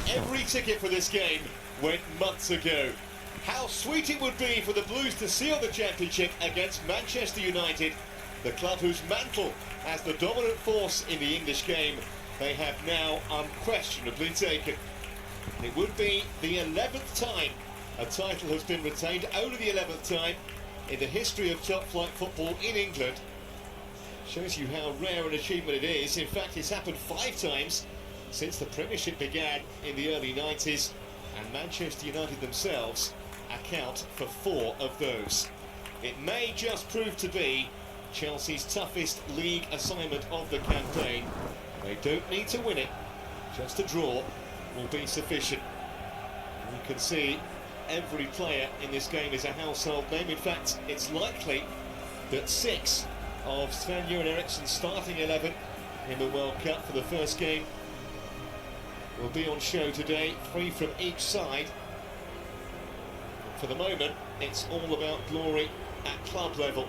every ticket for this game went months ago. How sweet it would be for the Blues to seal the championship against Manchester United, the club whose mantle as the dominant force in the English game they have now unquestionably taken. It would be the 11th time a title has been retained, only the 11th time in the history of top-flight football in England. Shows you how rare an achievement it is. In fact, it's happened 5 times since the Premiership began in the early 90s, and Manchester United themselves account for 4 of those. It may just prove to be Chelsea's toughest league assignment of the campaign. They don't need to win it, just a draw will be sufficient. You can see every player in this game is a household name. In fact, it's likely that 6 of Sven-Göran Eriksson's starting 11 in the World Cup for the first game will be on show today, 3 from each side. For the moment, it's all about glory at club level.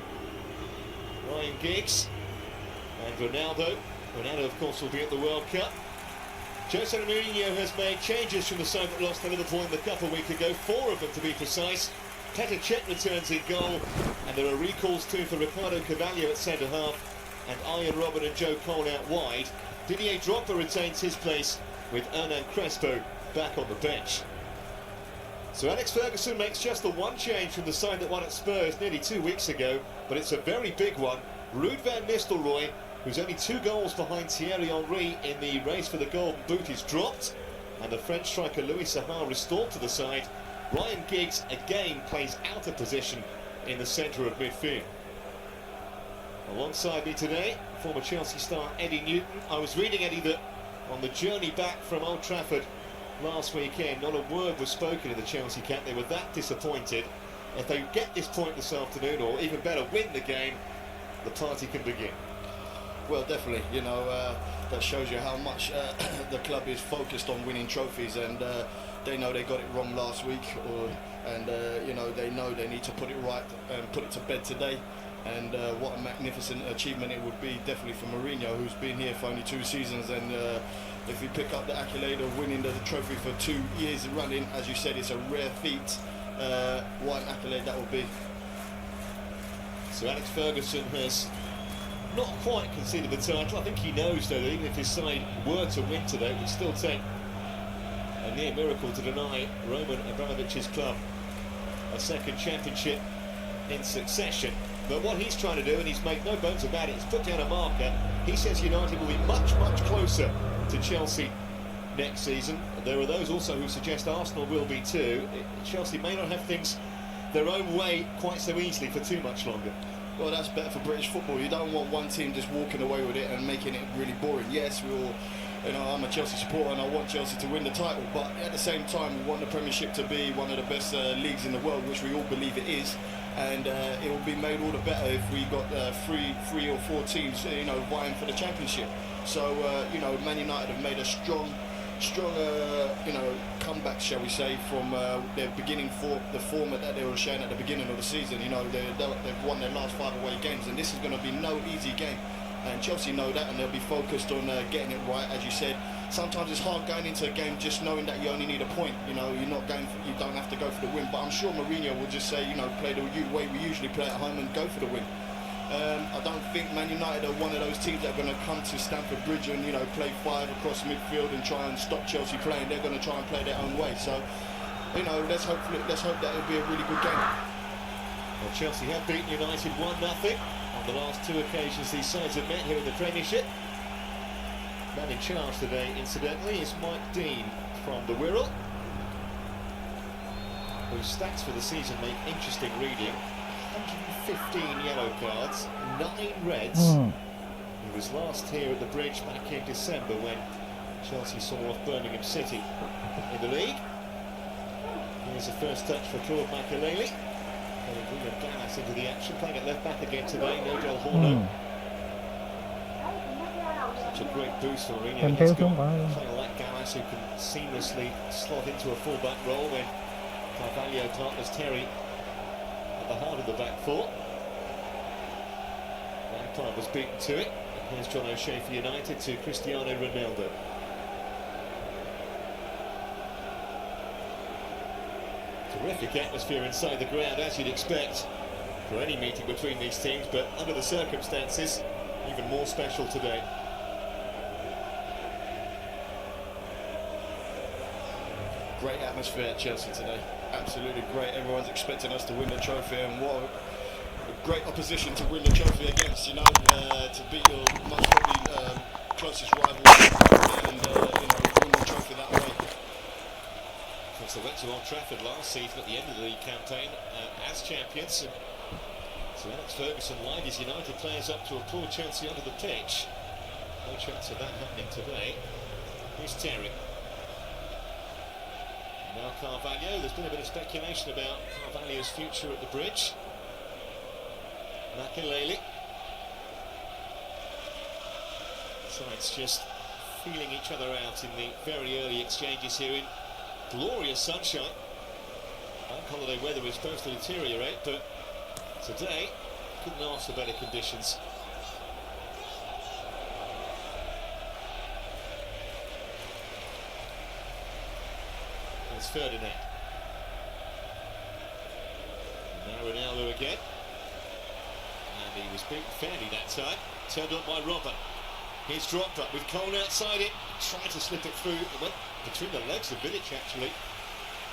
Ryan Giggs and Ronaldo. Ronaldo, of course, will be at the World Cup. Jose Mourinho has made changes from the side that lost to Liverpool in the Cup a week ago, 4 of them to be precise. TRዔN returns in goal, and there are recalls too for Ricardo Carvalho at centre-half, and Arjen Robben and Joe Cole out wide. Didier Drogba retains his place with Hernan Crespo back on the bench. So Alex Ferguson makes just the one change from the side that won at Spurs nearly 2 weeks ago, but it's a very big one. Ruud van Nistelrooy, who's only 2 goals behind Thierry Henry in the race for the Golden Boot, is dropped, and the French striker Louis Saha restored to the side. Ryan Giggs again plays out of position in the centre of midfield. Alongside me today, former Chelsea star Eddie Newton. I was reading, Eddie, that on the journey back from Old Trafford last weekend, not a word was spoken in the Chelsea camp. They were that disappointed. If they get this point this afternoon, or even better, win the game, the party can begin. Well, definitely, you know, that shows you how much the club is focused on winning trophies, and they know they got it wrong last week, and you know, they know they need to put it right and put it to bed today. And what a magnificent achievement it would be, definitely for Mourinho, who's been here for only 2 seasons, and if we pick up the accolade of winning the trophy for 2 years running, as you said, it's a rare feat. What an accolade that would be. So Alex Ferguson has not quite conceded the title. I think he knows, though, that even if his side were to win today, it would still take a near miracle to deny Roman Abramovich's club a 2nd championship in succession. But what he's trying to do, and he's made no bones about it, is put down a marker. He says United will be much, much closer to Chelsea next season. There are those also who suggest Arsenal will be too. Chelsea may not have things their own way quite so easily for too much longer. Well, that's better for British football. You don't want one team just walking away with it and making it really boring. Yes, we all, you know, I'm a Chelsea supporter and I want Chelsea to win the title, but at the same time, we want the Premiership to be one of the best leagues in the world, which we all believe it is. And it will be made all the better if we got 3 or 4 teams, you know, vying for the Championship. So, you know, Man United have made a strong, you know, comeback, shall we say, from their beginning the format that they were showing at the beginning of the season. You know, they've won their last 5 away games, and this is going to be no easy game. And Chelsea know that, and they'll be focused on getting it right, as you said. Sometimes it's hard going into a game just knowing that you only need a point. You know, you don't have to go for the win. But I'm sure Mourinho will just say, you know, play the way we usually play at home and go for the win. I don't think Man United are one of those teams that are going to come to Stamford Bridge and, you know, play 5 across midfield and try and stop Chelsea playing. They're going to try and play their own way. So, you know, let's hope that it'll be a really good game. Well, Chelsea have beaten United 1-0 on the last 2 occasions these sides have met here in the Premiership. Man in charge today, incidentally, is Mike Dean from the Wirral, whose stats for the season make interesting reading. 115 yellow cards, 9 reds. He was last here at the Bridge back in December when Chelsea saw off Birmingham City in the league. Here's the first touch for Claude Makelele. Bruno Gallas into the action, playing at left back again today, Nodel Horno. Such a great boost for Mourinho. He's got a player like Gallas who can seamlessly slot into a full-back role when Carvalho partners Terry at the heart of the back 4. Lampard was beaten to it. And here's John O'Shea for United to Cristiano Ronaldo. Terrific atmosphere inside the ground, as you'd expect for any meeting between these teams, but under the circumstances, even more special today. Great atmosphere at Chelsea today. Absolutely great. Everyone's expecting us to win the trophy, and what a great opposition to win the trophy against, you know, to beat your most probably closest rival and you know, win the trophy that way. They went to Old Trafford last season at the end of the campaign as champions. So Alex Ferguson lined his United players up to applaud Chelsea under the pitch. No chance of that happening today. Here's Terry. Now Carvalho. There's been a bit of speculation about Carvalho's future at the bridge. Makelele. Sides just feeling each other out in the very early exchanges here in glorious sunshine. Bank holiday weather is supposed to deteriorate, but today couldn't ask for better conditions. There's Ferdinand. Now Ronaldo again. And he was beaten fairly that time. Turned up by Robert. Here's DROGBA with KÅNH outside it. Trying to slip it through. It went between the legs of vidic actually.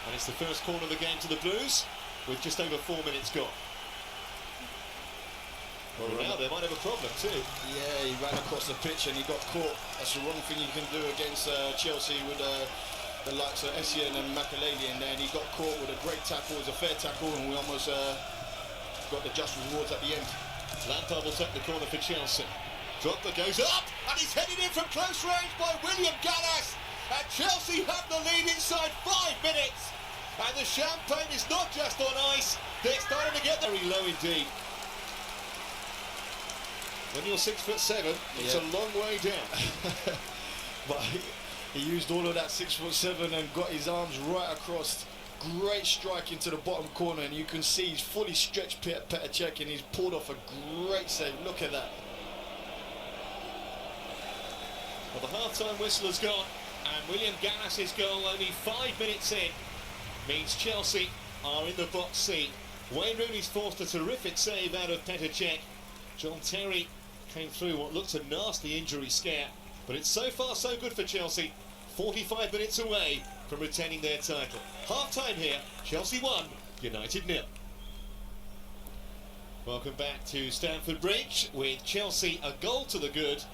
And it's the first corner of the game to the Blues with just over 4 minutes gone. Well, Ronaldo might have a problem too. Yeah, he ran across the pitch and he got caught. That's the wrong thing you can do against Chelsea with the likes of HUYyczN and makelele in there. And he got caught with a great tackle. It was a fair tackle, and we almost got the just rewards at the end. Lampard will take the corner for Chelsea. DROGBA goes up, and he's headed in from close range by HUYyyN. And Chelsea have the lead inside 5 minutes. And the champagne is not just on ice, they're starting to get very low indeed. When you're 6'7", it's a long way down. But he used all of that 6'7" and got his arms right across. Great strike into the bottom corner, and you can see he's fully stretched Petr Cech, and he's pulled off a great save. Look at that. Well, the half-time whistle has gone, and HUYyyN's goal only 5 minutes in means Chelsea are in the box seat. Wayne Rooney's forced a terrific save out of Petr Cech. John Terry came through what looked a nasty injury scare, but it's so far so good for Chelsea. 45 minutes away from retaining their title. Half-time here, Chelsea 1, United 0. Welcome back to Stamford Bridge with Chelsea a goal to the good.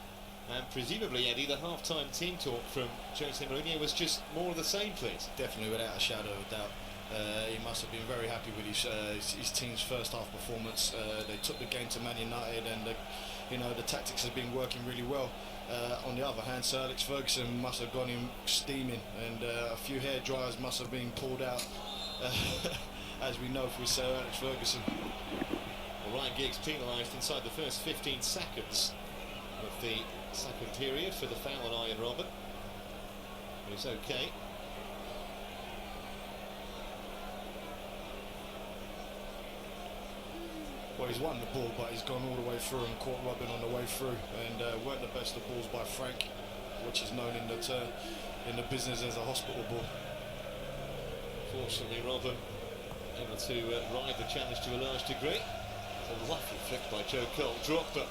And presumably, Eddie, the half-time team talk from Jose Mourinho was just more of the same, please. Definitely, without a shadow of a doubt. He must have been very happy with his team's first half performance. They took the game to Man United, and you know, the tactics have been working really well. On the other hand, Sir Alex Ferguson must have gone in steaming, and a few hair dryers must have been pulled out, as we know with Sir Alex Ferguson. Well, Ryan Giggs penalised inside the first 15 seconds of the second period for the foul on Ian Robert. He's okay. Well, he's won the ball, but he's gone all the way through and caught Robin on the way through, and weren't the best of balls by Frank, which is known in the business as a hospital ball. Fortunately, Robin able to ride the challenge to a large degree. It's a lovely flick by Joe Cole. DROGBA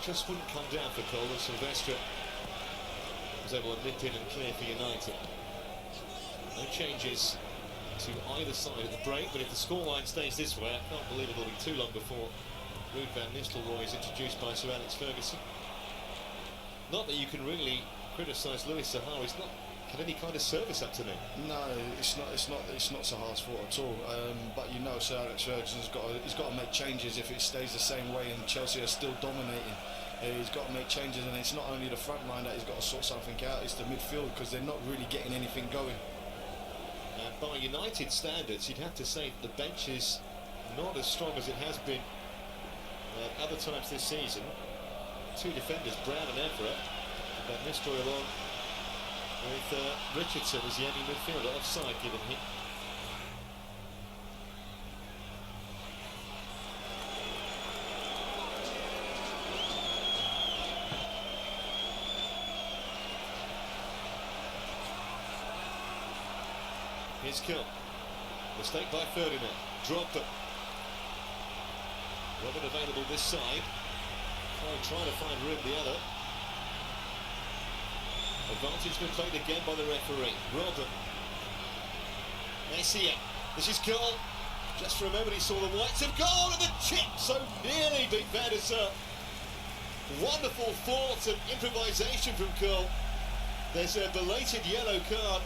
just wouldn't come down for Cole, and Silvestre was able to nip in and clear for United. No changes to either side at the break, but if the scoreline stays this way, I can't believe it'll be too long before Ruud van Nistelrooy is introduced by Sir Alex Ferguson. Not that you can really criticise Louis Saha. He's not had any kind of service up to now. No, it's not Saha's fault at all. But you know, Sir Alex Ferguson's got to make changes if it stays the same way, and Chelsea are still dominating. He's got to make changes, and it's not only the front line that he's got to sort something out. It's the midfield, because they're not really getting anything going. By United standards, you'd have to say that the bench is not as strong as it has been other times this season. Two defenders, Brown and Evra. Van Nistelrooy along with Richardson as the only midfielder offside given him. Here's KÅNG. Mistake by Ferdinand. DROGBA. Robin available this side. Trying to find room the other. Advantage been played again by the referee. Robin. NHÄC. This is KÅNG. Just for a moment he saw the whites of goal and the chip so nearly beat Van der Sar. Wonderful thought and improvisation from KØNG. There's a belated yellow card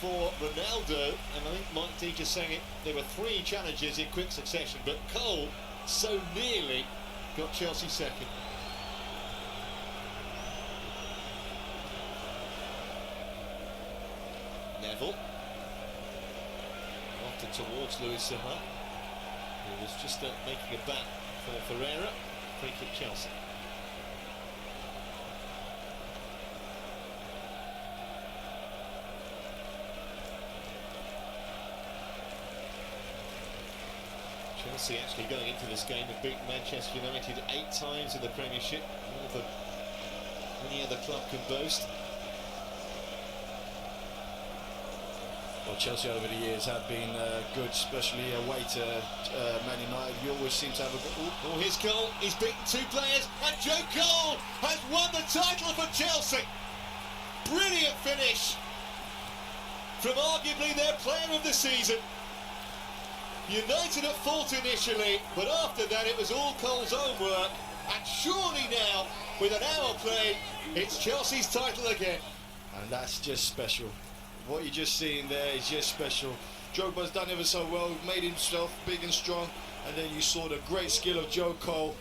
for Ronaldo, and I think Mike D just saying it, there were 3 challenges in quick succession, but Cole so nearly got Chelsea second. Neville often towards Luis Saha, who was just making a back for Ferreira. Free kick Chelsea. Chelsea actually going into this game have beaten Manchester United 8 times in the Premiership, more than any other club can boast. Well, Chelsea over the years have been good, especially away to Man United. You always seem to have a good... Oh, here's Cole. He's beaten 2 players, and Joe Cole has won the title for Chelsea. Brilliant finish from arguably their player of the season. United at fault initially, but after that it was all Cole's own work, and surely now, with an hour played, it's Chelsea's title again. And that's just special. What you're just seeing there is just special. Drogba's done ever so well, made himself big and strong, and then you saw the great skill of Joe Cole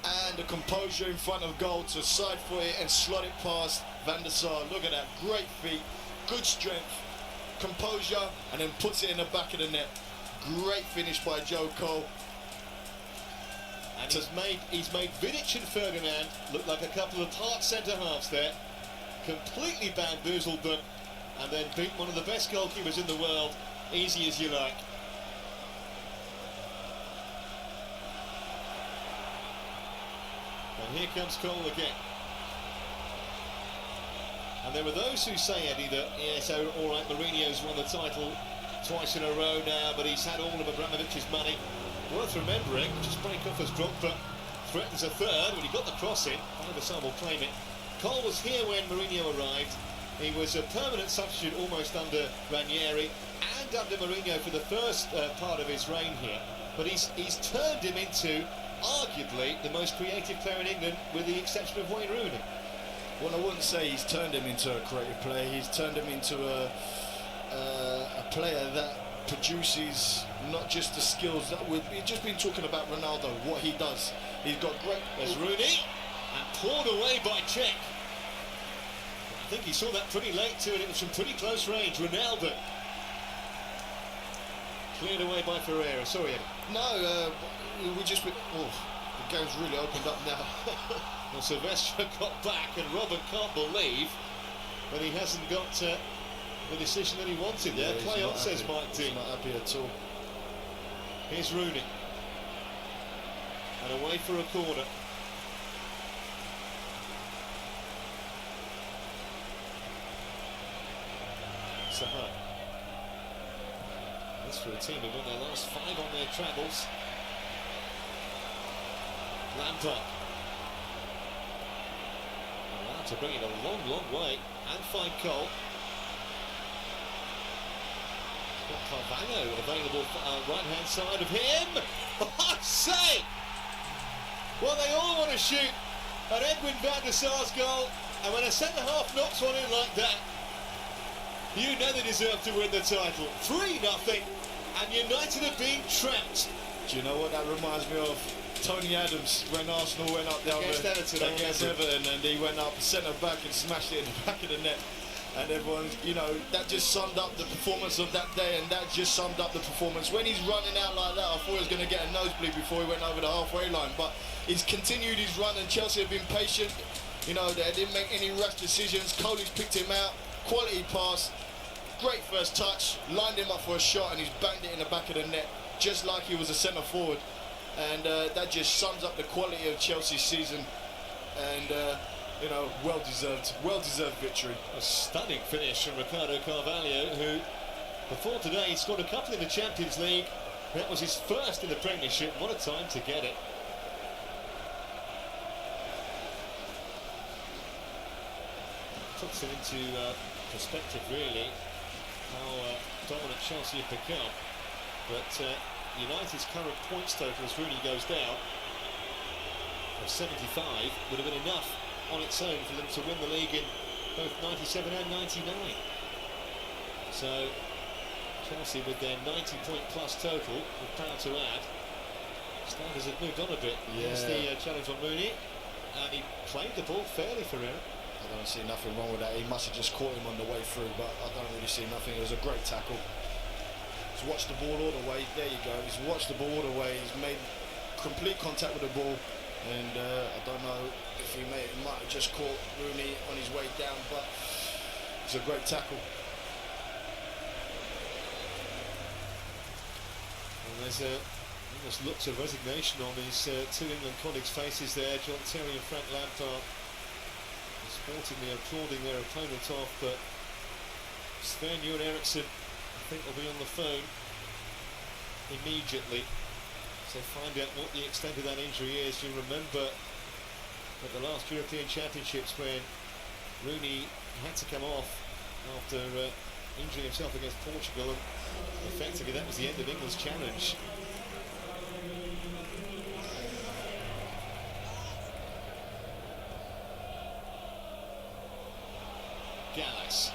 and the composure in front of goal to side foot it and slot it past Van der Sar. Look at that, great feet, good strength, composure, and then puts it in the back of the net. Great finish by Joe Cole. And he's made Vidic and Ferdinand look like a couple of part centre halves there. Completely bamboozled them, and then beat one of the best goalkeepers in the world, easy as you like. And here comes Cole again. And there were those who say, Eddie, that yes, all right, Mourinho's won the title twice in a row now, but he's had all of Abramovich's money. Worth remembering, just break off as DROGBA threatens a third when he got the cross in. Van der Sar will claim it. Cole was here when Mourinho arrived. He was a permanent substitute almost under Ranieri and under Mourinho for the first part of his reign here. But he's turned him into arguably the most creative player in England, with the exception of HUYyczN. Well, I wouldn't say he's turned him into a creative player. He's turned him into a player that produces not just the skills that we've just been talking about. Ronaldo, what he does, he's got great. There's Rooney, and pulled away by CZEK. I think he saw that pretty late too, and it was from pretty close range. Ronaldo cleared away by Ferreira. Sorry, Eddie. No, we just been. Oh, the game's really opened up now. Well, Sylvester got back, and Robin can't believe that he hasn't got the decision that he wanted there. Yeah, play on, says Mike D. He's not happy at all. Here's Rooney, and away for a corner. Saha. That's for a team who won their last 5 on their travels. Lampard. Allowed to bring it a long, long way and find Cole. Got Carvalho available for right-hand side of him. I say! Well, they all want to shoot at Edwin Van der Sar's goal, and when a centre-half knocks one in like that, you know they deserve to win the title. 3-0, and United have been trounced. Do you know what that reminds me of? Tony Adams, when Arsenal went up there against Everton, and he went up centre-back and smashed it in the back of the net. And everyone's, you know, that just summed up the performance of that day, and that just summed up the performance. When he's running out like that, I thought he was going to get a nosebleed before he went over the halfway line, but he's continued his run, and Chelsea have been patient. You know, they didn't make any rash decisions. Coley's picked him out, quality pass, great first touch, lined him up for a shot, and he's banged it in the back of the net, just like he was a centre forward. And that just sums up the quality of Chelsea's season, and you know, well-deserved victory. A stunning finish from Ricardo Carvalho, who Before today, he scored a couple in the Champions League. That was his first in the Premiership. What a time to get it. Puts it into perspective, really, how dominant Chelsea have become. But United's current points total, as Rooney goes down, of 75, would have been enough on its own for them to win the league in both 97 and 99. So Chelsea, with their 90-point plus total, with power to add, standards have moved on a bit. Here's the challenge on Rooney, and he played the ball fairly for him. I don't see nothing wrong with that. He must have just caught him on the way through, but I don't really see nothing. It was a great tackle. He's watched the ball all the way. There you go. He's watched the ball all the way. He's made complete contact with the ball, and I don't know if he might have just caught Rooney on his way down, but it's a great tackle. And there's almost looks of resignation on his two England colleagues' faces there, John Terry and Frank Lampard. Sportingly applauding their opponent off, but Sven-Göran Eriksson, I think, will be on the phone immediately to find out what the extent of that injury is. You remember at the last European Championships when Rooney had to come off after injuring himself against Portugal, and effectively that was the end of England's challenge. Gallas.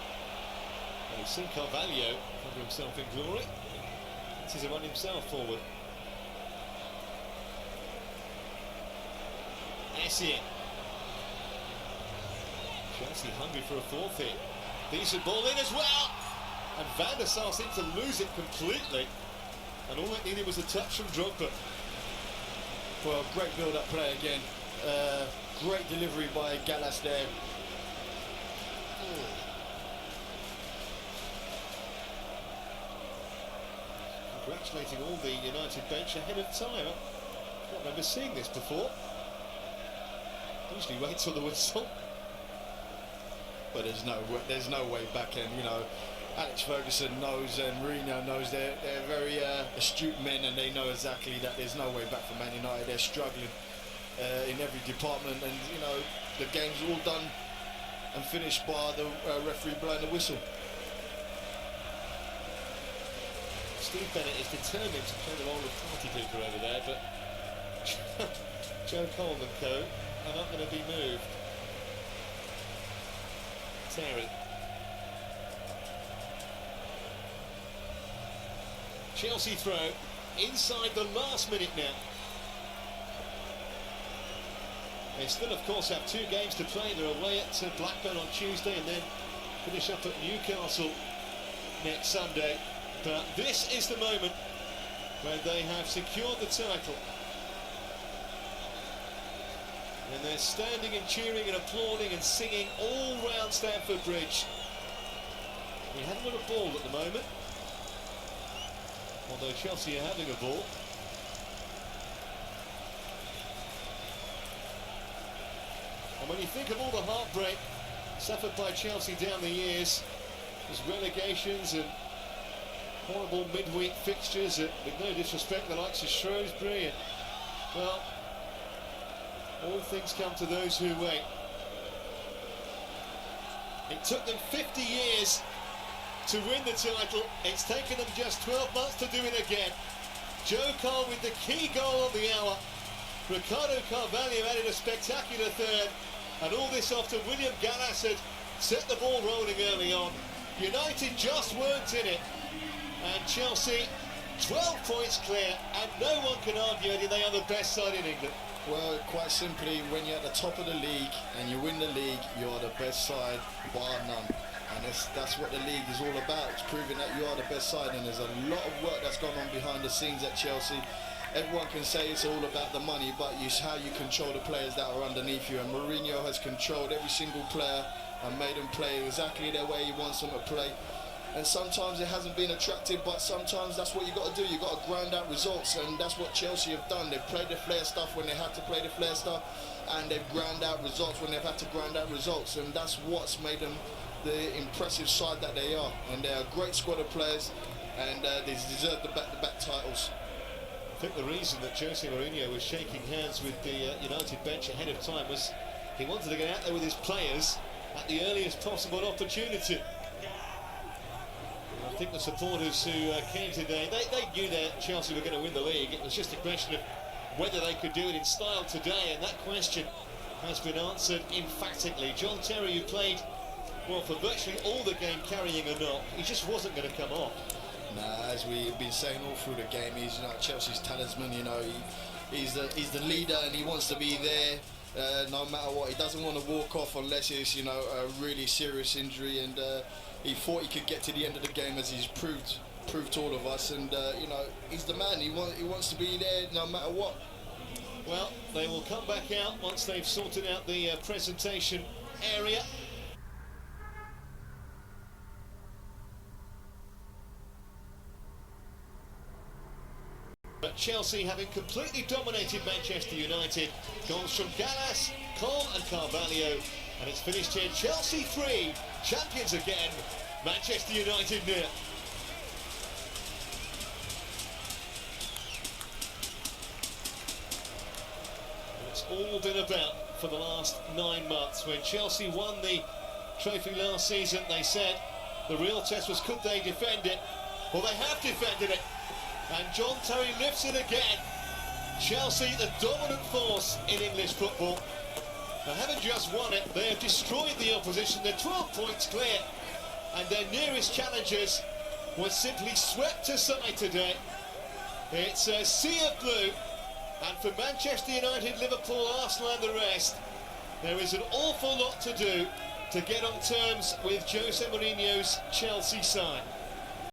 And we've seen Carvalho cover himself in glory. This is a run himself forward. HUYyczN. Chelsea hungry for a fourth hit. Decent ball in as well. And Van der Sar seemed to lose it completely. And all it needed was a touch from DROGBA. Well, great build-up play again. Great delivery by Gallas there. Congratulating all the United bench ahead of time. I don't remember seeing this before. Usually waits on the whistle. But there's no way back, and you know, Alex Ferguson knows and Mourinho knows they're very astute men, and they know exactly that there's no way back for Man United. They're struggling in every department, and you know, the game's all done and finished by the referee blowing the whistle. Steve Bennett is determined to play the role of party pooper over there, but Joe Cole and co are not going to be moved. Terry. Chelsea throw inside the last minute now. They still, of course, have 2 games to play. They're away at Blackburn on Tuesday and then finish up at Newcastle next Sunday. But this is the moment when they have secured the title. And they're standing and cheering and applauding and singing all round Stamford Bridge. We haven't got a ball at the moment, although Chelsea are having a ball. And when you think of all the heartbreak suffered by Chelsea down the years, there's relegations and horrible midweek fixtures, with no disrespect, the likes of Shrewsbury, and, well, all things come to those who wait. It took them 50 years to win the title. It's taken them just 12 months to do it again. Joe Cole with the key goal of the hour. Ricardo Carvalho added a spectacular third, and all this after William Gallas had set the ball rolling early on. United just weren't in it, and Chelsea 12 points clear, and no one can argue that they are the best side in England. Well, quite simply, when you're at the top of the league and you win the league, you're the best side, bar none. And that's what the league is all about. It's proving that you are the best side, and there's a lot of work that's gone on behind the scenes at Chelsea. Everyone can say it's all about the money, but it's how you control the players that are underneath you. And Mourinho has controlled every single player and made them play exactly the way he wants them to play. And sometimes it hasn't been attractive, but sometimes that's what you got to do. You got to grind out results, and that's what Chelsea have done. They've played the flair stuff when they had to play the flair stuff, and they've ground out results when they've had to grind out results, and that's what's made them the impressive side that they are, and they're a great squad of players, and they deserve the back-to-back titles. I think the reason that Jose Mourinho was shaking hands with the United bench ahead of time was he wanted to get out there with his players at the earliest possible opportunity. I think the supporters who came today, they knew that Chelsea were going to win the league. It was just a question of whether they could do it in style today, and that question has been answered emphatically. John Terry, who played, well, for virtually all the game carrying a knock, he just wasn't going to come off. Nah, as we've been saying all through the game, he's Chelsea's talisman. He's the leader, and he wants to be there no matter what. He doesn't want to walk off unless it's a really serious injury, and he thought he could get to the end of the game, as he's proved to all of us. And he's the man. He wants to be there no matter what. Well, they will come back out once they've sorted out the presentation area. But Chelsea, having completely dominated Manchester United, goals from Gallas, Cole and Carvalho, and it's finished here. Chelsea 3, champions again, Manchester United 0. It's all been about for the last 9 months. When Chelsea won the trophy last season, they said the real test was, could they defend it? Well, they have defended it. And John Terry lifts it again. Chelsea, the dominant force in English football. They haven't just won it, they have destroyed the opposition. They're 12 points clear, and their nearest challengers were simply swept aside today. It's a sea of blue, and for Manchester United, Liverpool, Arsenal and the rest, there is an awful lot to do to get on terms with Jose Mourinho's Chelsea side.